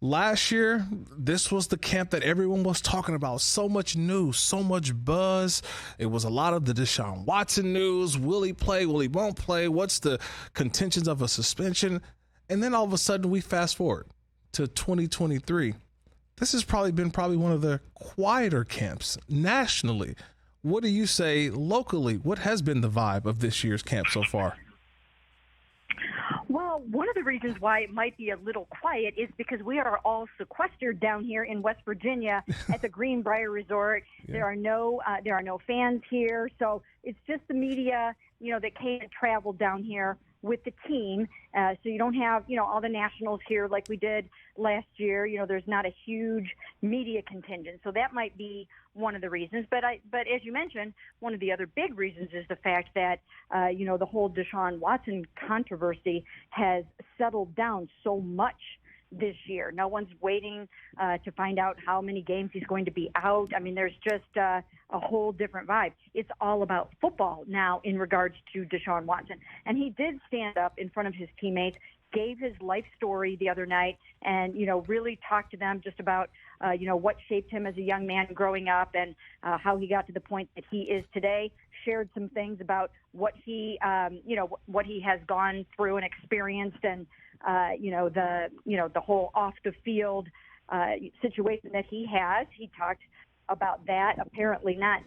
last year, this was the camp that everyone was talking about. So much news, so much buzz. It was a lot of the Deshaun Watson news. Will he play? Will he won't play? What's the contentions of a suspension? And then all of a sudden we fast forward to 2023. This has probably been one of the quieter camps nationally. What do you say locally? What has been the vibe of this year's camp so far? Well, one of the reasons why it might be a little quiet is because we are all sequestered down here in West Virginia at the Greenbrier Resort. Yeah. There are no fans here, so it's just the media, that can't travel down here with the team. So you don't have, all the nationals here like we did last year. There's not a huge media contingent. So that might be one of the reasons. But as you mentioned, one of the other big reasons is the fact that, the whole Deshaun Watson controversy has settled down so much this year. No one's waiting to find out how many games he's going to be out. I mean, there's just a whole different vibe. It's all about football now in regards to Deshaun Watson. And he did stand up in front of his teammates, gave his life story the other night, and, really talked to them just about, what shaped him as a young man growing up and how he got to the point that he is today. Shared some things about what he, what he has gone through and experienced, and the whole off the field situation that he has. He talked about that. Apparently not,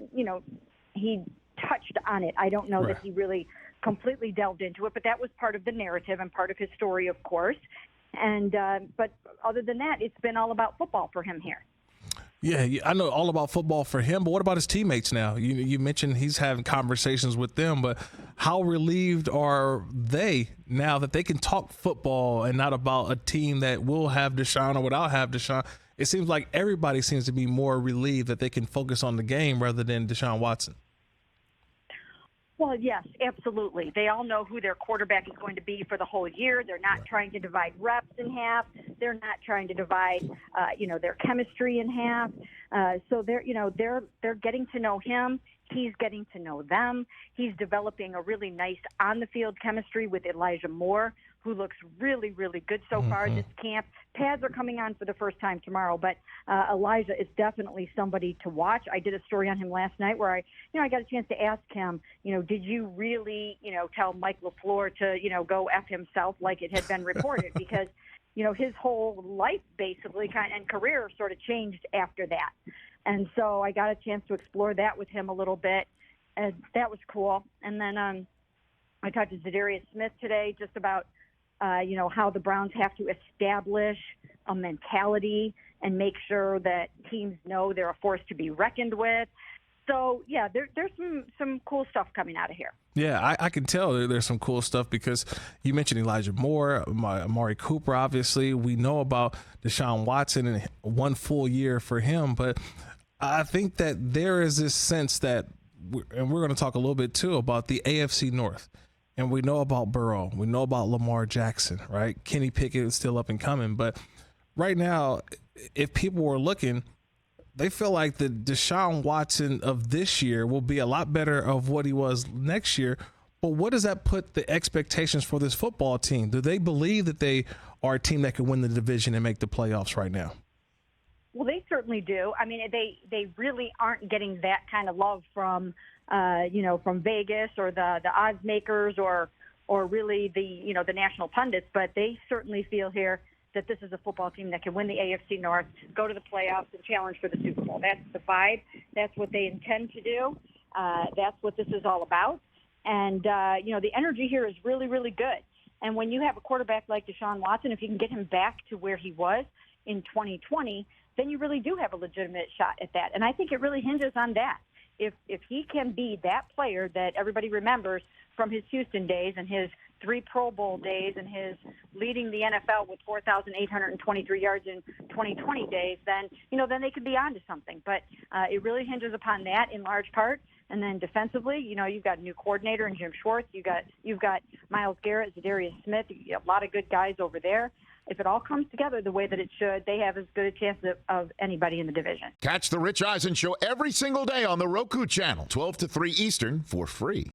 he touched on it. I don't know that he really completely delved into it, but that was part of the narrative and part of his story, of course. And but other than that, it's been all about football for him here. Yeah, I know all about football for him, but what about his teammates now? You mentioned he's having conversations with them, but how relieved are they now that they can talk football and not about a team that will have Deshaun or without have Deshaun? It seems like everybody seems to be more relieved that they can focus on the game rather than Deshaun Watson. Well, yes, absolutely. They all know who their quarterback is going to be for the whole year. They're not trying to divide reps in half. They're not trying to divide, their chemistry in half. So they're getting to know him. He's getting to know them. He's developing a really nice on-the-field chemistry with Elijah Moore, who looks really, really good so far this camp. Pads are coming on for the first time tomorrow, but Elijah is definitely somebody to watch. I did a story on him last night where I got a chance to ask him, did you really, tell Mike LaFleur to, go F himself like it had been reported? Because, his whole life basically and career sort of changed after that. And so I got a chance to explore that with him a little bit, and that was cool. And then I talked to Zadarius Smith today just about, how the Browns have to establish a mentality and make sure that teams know they're a force to be reckoned with. So, yeah, there's some cool stuff coming out of here. Yeah, I can tell there's some cool stuff because you mentioned Elijah Moore, Amari Cooper, obviously. We know about Deshaun Watson and one full year for him, but I think that there is this sense that, and we're going to talk a little bit too about the AFC North. And we know about Burrow. We know about Lamar Jackson, right? Kenny Pickett is still up and coming. But right now, if people were looking, they feel like the Deshaun Watson of this year will be a lot better of what he was next year. But what does that put the expectations for this football team? Do they believe that they are a team that can win the division and make the playoffs right now? Well, they certainly do. I mean, they really aren't getting that kind of love from from Vegas or the odds makers or really the national pundits, but they certainly feel here that this is a football team that can win the AFC North, go to the playoffs, and challenge for the Super Bowl. That's the vibe. That's what they intend to do. That's what this is all about. And, the energy here is really, really good. And when you have a quarterback like Deshaun Watson, if you can get him back to where he was in 2020, then you really do have a legitimate shot at that. And I think it really hinges on that. If he can be that player that everybody remembers from his Houston days and his 3 Pro Bowl days and his leading the NFL with 4,823 yards in 2020 days, then they could be onto something. But it really hinges upon that in large part. And then defensively, you've got a new coordinator in Jim Schwartz. You've got Myles Garrett, Zadarius Smith, a lot of good guys over there. If it all comes together the way that it should, they have as good a chance of anybody in the division. Catch the Rich Eisen Show every single day on the Roku channel, 12 to 3 Eastern, for free.